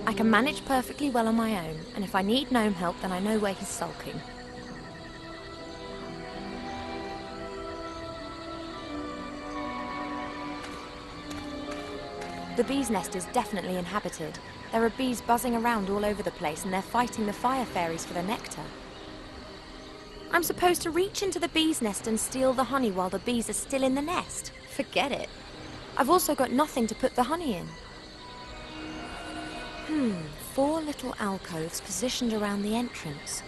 I can manage perfectly well on my own, and if I need gnome help, then I know where he's sulking. The bee's nest is definitely inhabited. There are bees buzzing around all over the place, and they're fighting the fire fairies for the nectar. I'm supposed to reach into the bee's nest and steal the honey while the bees are still in the nest. Forget it. I've also got nothing to put the honey in. 4 little alcoves positioned around the entrance.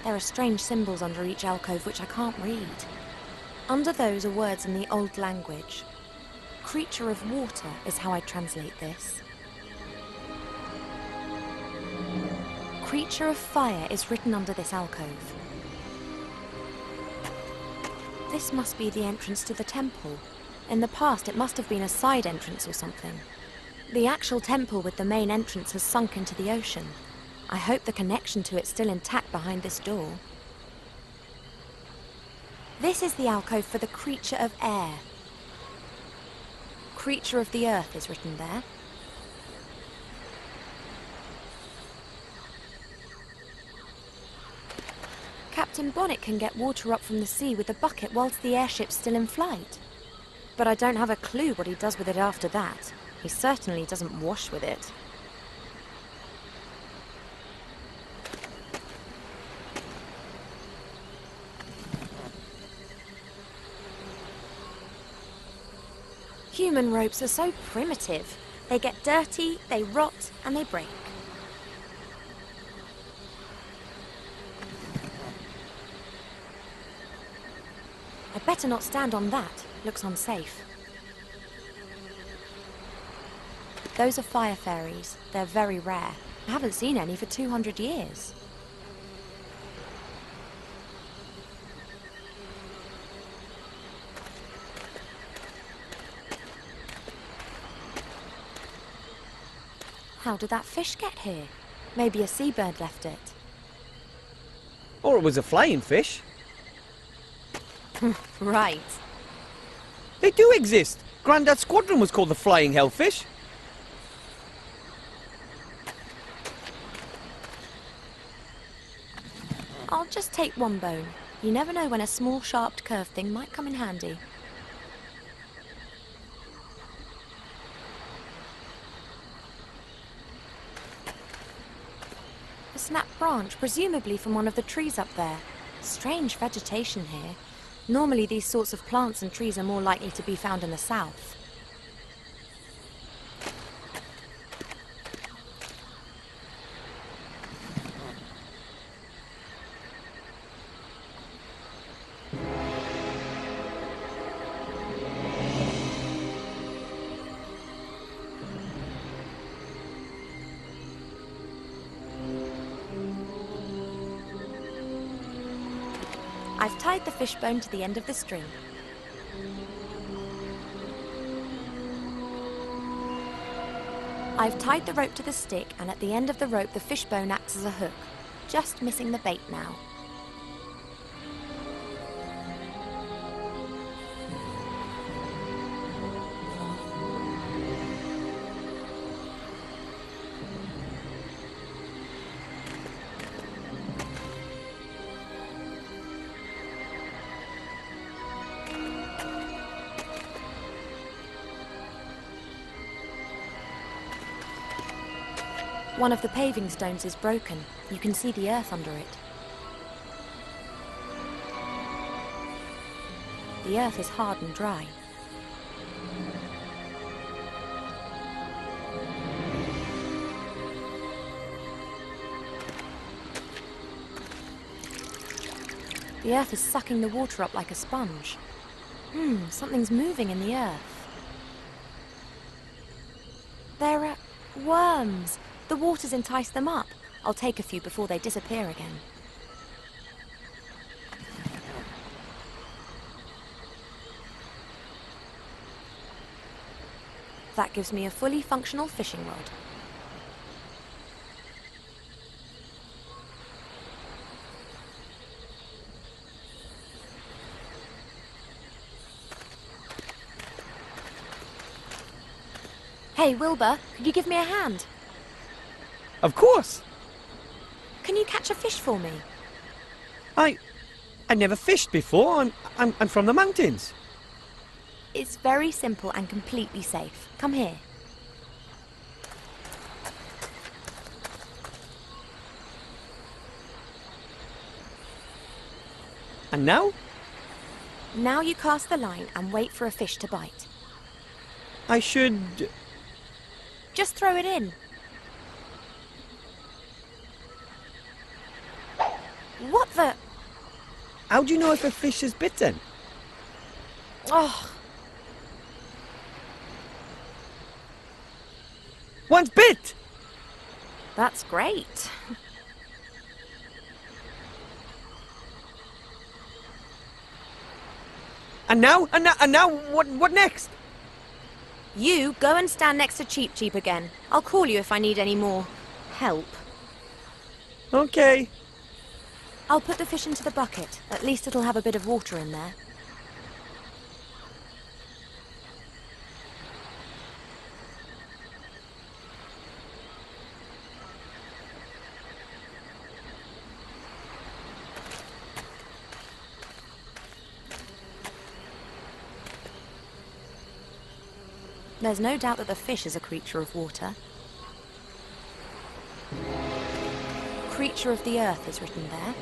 There are strange symbols under each alcove which I can't read. Under those are words in the old language. Creature of water is how I translate this. Creature of fire is written under this alcove. This must be the entrance to the temple. In the past, it must have been a side entrance or something. The actual temple with the main entrance has sunk into the ocean. I hope the connection to it's still intact behind this door. This is the alcove for the creature of air. Creature of the earth is written there. Captain Bonnet can get water up from the sea with a bucket whilst the airship's still in flight. But I don't have a clue what he does with it after that. He certainly doesn't wash with it. Human ropes are so primitive. They get dirty, they rot, and they break. I'd better not stand on that. Looks unsafe. Those are fire fairies. They're very rare. I haven't seen any for 200 years. How did that fish get here? Maybe a seabird left it. Or it was a flying fish. Right. They do exist. Grandad's squadron was called the Flying Hellfish. I'll just take one bone. You never know when a small, sharp, curved thing might come in handy. A snapped branch, presumably from one of the trees up there. Strange vegetation here. Normally these sorts of plants and trees are more likely to be found in the south. I've tied the fishbone to the end of the string. I've tied the rope to the stick, and at the end of the rope the fishbone acts as a hook. Just missing the bait now. One of the paving stones is broken. You can see the earth under it. The earth is hard and dry. The earth is sucking the water up like a sponge. Something's moving in the earth. There are worms. The water's enticed them up. I'll take a few before they disappear again. That gives me a fully functional fishing rod. Hey, Wilbur, could you give me a hand? Of course. Can you catch a fish for me? I never fished before. I'm from the mountains. It's very simple and completely safe. Come here. And now? Now you cast the line and wait for a fish to bite. I should... Just throw it in. What the... How do you know if a fish is bitten? Oh, One's bit! that's great. And now? What next? You go and stand next to Cheep Cheep again. I'll call you if I need any more help. Okay. I'll put the fish into the bucket. At least it'll have a bit of water in there. There's no doubt that the fish is a creature of water. Creature of the earth is written there.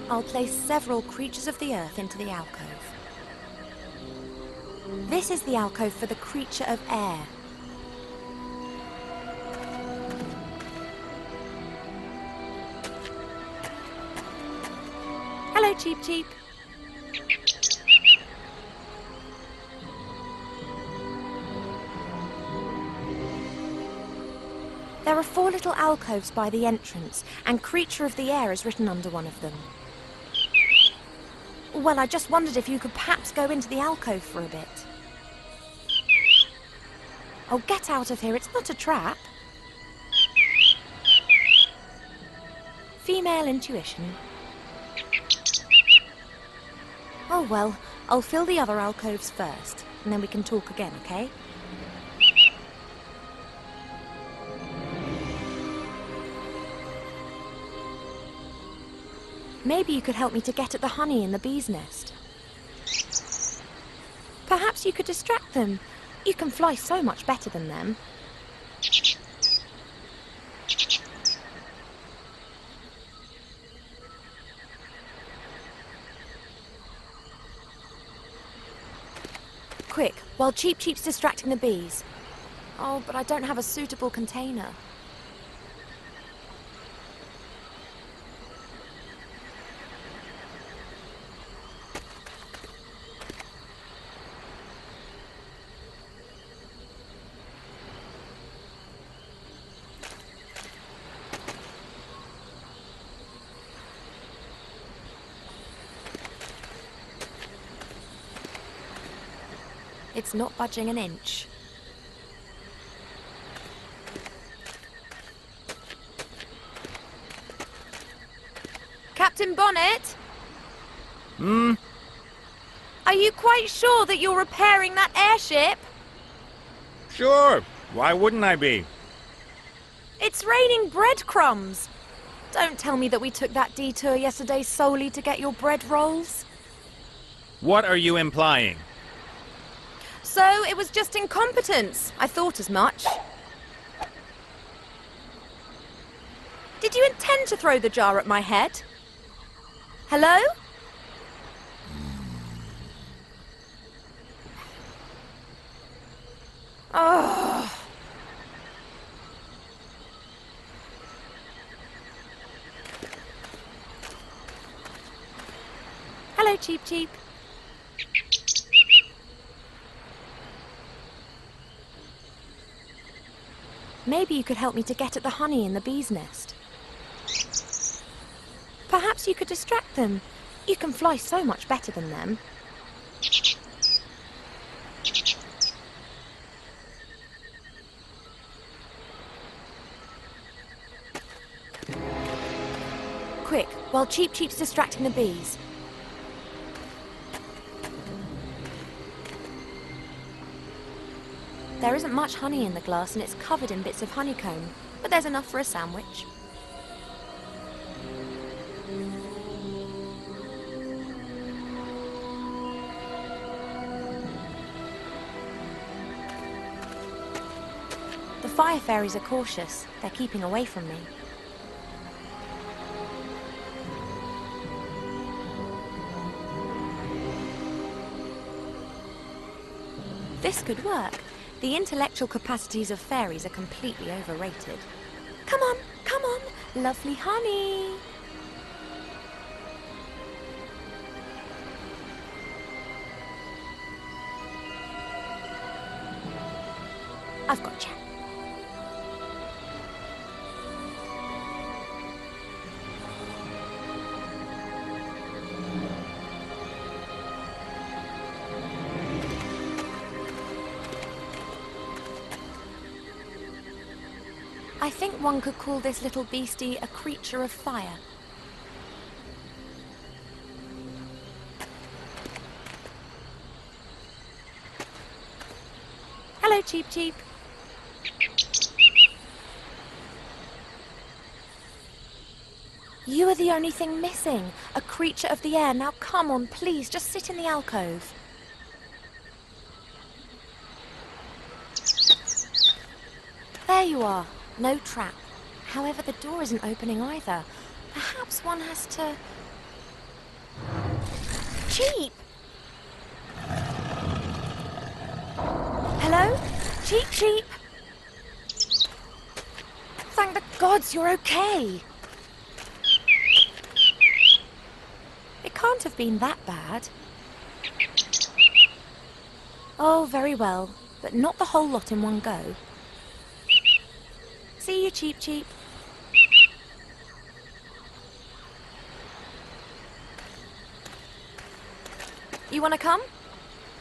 I'll place several creatures of the earth into the alcove. This is the alcove for the creature of air. Hello, Cheep Cheep. There are 4 little alcoves by the entrance, and Creature of the Air is written under one of them. Well, I just wondered if you could perhaps go into the alcove for a bit. Oh, get out of here, it's not a trap. Female intuition. Oh well, I'll fill the other alcoves first, and then we can talk again, okay? Maybe you could help me to get at the honey in the bee's nest. Perhaps you could distract them. You can fly so much better than them. Quick, while Cheep Cheep's distracting the bees. Oh, but I don't have a suitable container. It's not budging an inch. Captain Bonnet? Are you quite sure that you're repairing that airship? Sure. Why wouldn't I be? It's raining breadcrumbs. Don't tell me that we took that detour yesterday solely to get your bread rolls. What are you implying? So it was just incompetence. I thought as much. Did you intend to throw the jar at my head? Hello? Oh. Hello, Cheep Cheep. Maybe you could help me to get at the honey in the bee's nest. Perhaps you could distract them. You can fly so much better than them. Quick, while Cheep Cheep's distracting the bees. There isn't much honey in the glass and it's covered in bits of honeycomb, but there's enough for a sandwich. The fire fairies are cautious. They're keeping away from me. This could work. The intellectual capacities of fairies are completely overrated. Come on, lovely honey. I've got you. I think one could call this little beastie a creature of fire. Hello, Cheep Cheep. You are the only thing missing. A creature of the air. Now come on, please, just sit in the alcove. There you are. No trap. However, the door isn't opening either. Perhaps one has to... Cheep! Hello? Cheep Cheep! Thank the gods you're okay! It can't have been that bad. Oh, very well. But not the whole lot in one go. See you, Cheep Cheep. You want to come?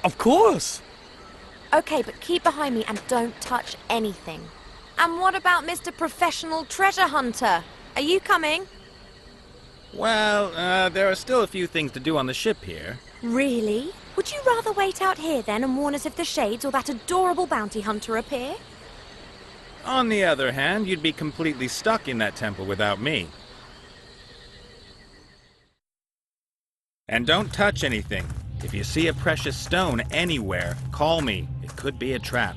Of course! Okay, but keep behind me and don't touch anything. And what about Mr. Professional Treasure Hunter? Are you coming? Well, there are still a few things to do on the ship here. Really? Would you rather wait out here then and warn us if the shades or that adorable bounty hunter appear? On the other hand, you'd be completely stuck in that temple without me. And don't touch anything. If you see a precious stone anywhere, call me. It could be a trap.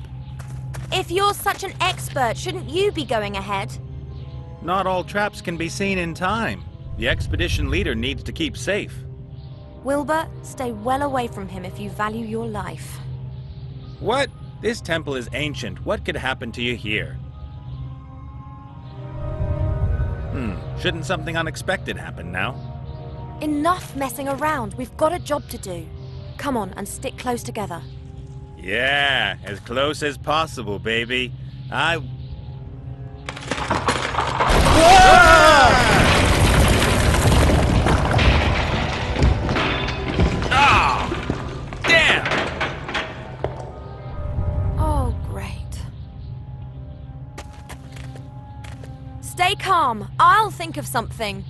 If you're such an expert, shouldn't you be going ahead? Not all traps can be seen in time. The expedition leader needs to keep safe. Wilbur, stay well away from him if you value your life. What? This temple is ancient. What could happen to you here? Shouldn't something unexpected happen now? Enough messing around. We've got a job to do. Come on and stick close together. Yeah, as close as possible, baby. Damn! Oh, great. Stay calm. I'll think of something.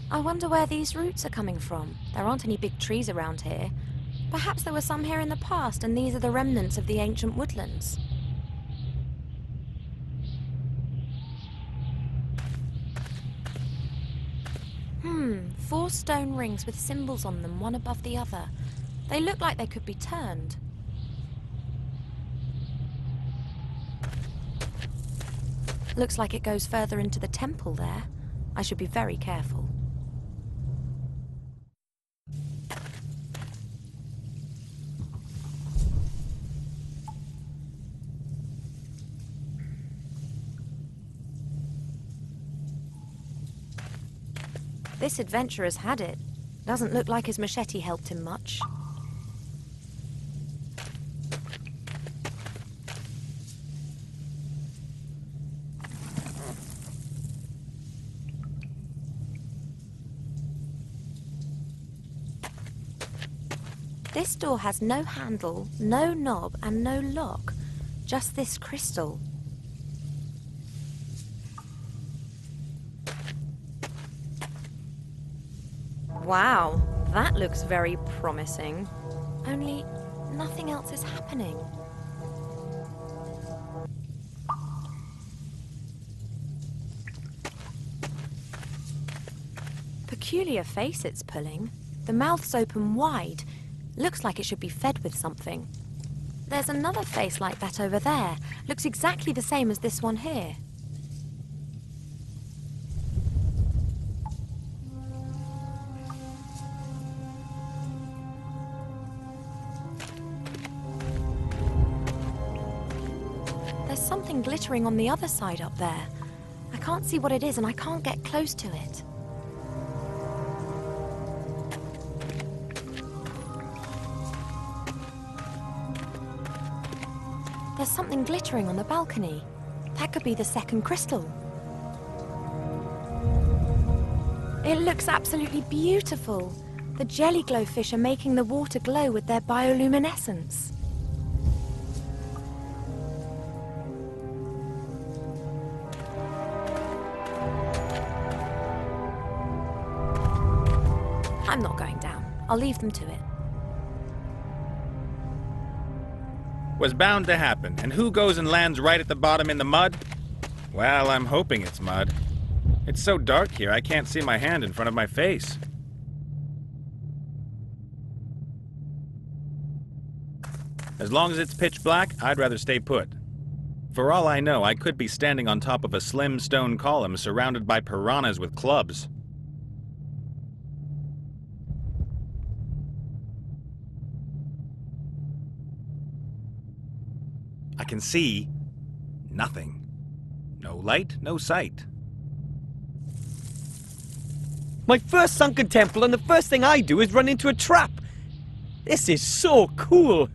I wonder where these roots are coming from. There aren't any big trees around here. Perhaps there were some here in the past, and these are the remnants of the ancient woodlands. Four stone rings with symbols on them, one above the other. They look like they could be turned. Looks like it goes further into the temple there. I should be very careful. This adventurer's had it. Doesn't look like his machete helped him much. This door has no handle, no knob, and no lock. Just this crystal. Wow, that looks very promising. Only nothing else is happening. Peculiar face it's pulling. The mouth's open wide. Looks like it should be fed with something. There's another face like that over there. Looks exactly the same as this one here. There's something glittering on the other side up there. I can't see what it is and I can't get close to it. There's something glittering on the balcony. That could be the second crystal. It looks absolutely beautiful. The jelly glowfish are making the water glow with their bioluminescence. I'm not going down. I'll leave them to it. Was bound to happen, and who goes and lands right at the bottom in the mud? Well, I'm hoping it's mud. It's so dark here, I can't see my hand in front of my face. As long as it's pitch black, I'd rather stay put. For all I know, I could be standing on top of a slim stone column surrounded by piranhas with clubs. I can see nothing. No light, no sight. My first sunken temple, and the first thing I do is run into a trap. This is so cool.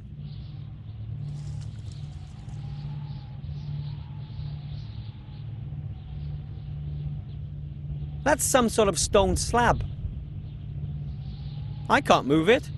That's some sort of stone slab. I can't move it.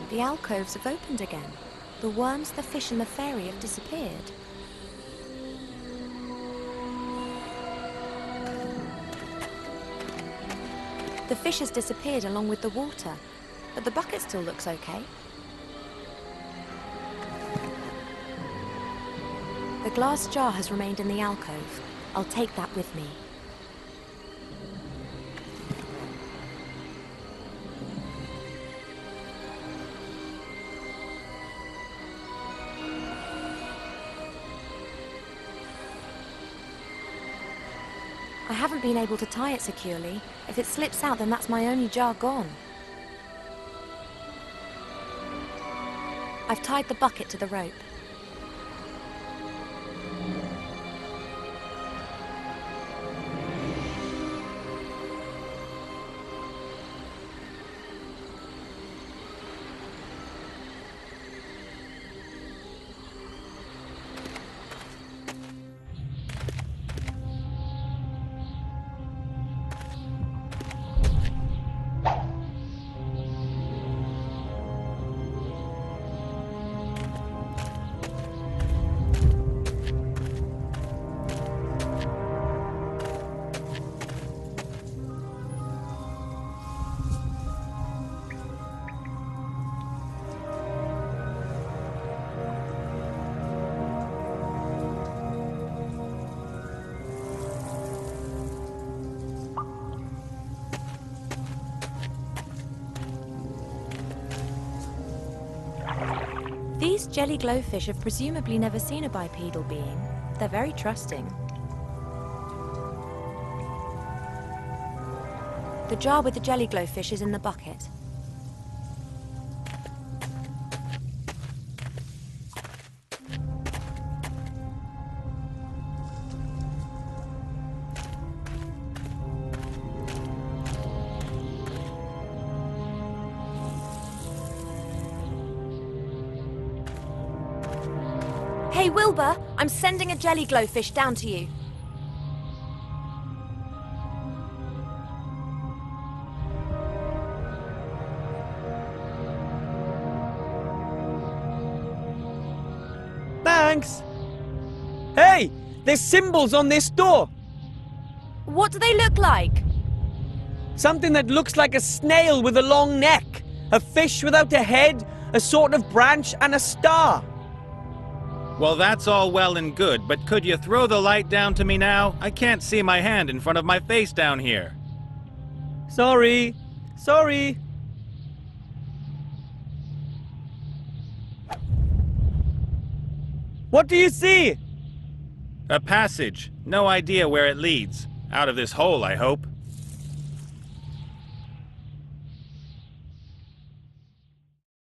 The alcoves have opened again. The worms, the fish and the fairy have disappeared. The fish has disappeared along with the water, but the bucket still looks okay. The glass jar has remained in the alcove. I'll take that with me. I haven't been able to tie it securely. If it slips out, then that's my only jar gone. I've tied the bucket to the rope. These jelly glowfish have presumably never seen a bipedal being. They're very trusting. The jar with the jelly glowfish is in the bucket. Hey, Wilbur, I'm sending a jelly glowfish down to you. Thanks! Hey! There's symbols on this door! What do they look like? Something that looks like a snail with a long neck, a fish without a head, a sort of branch, and a star. Well, that's all well and good, but could you throw the light down to me now? I can't see my hand in front of my face down here. Sorry. Sorry. What do you see? A passage. No idea where it leads. Out of this hole, I hope.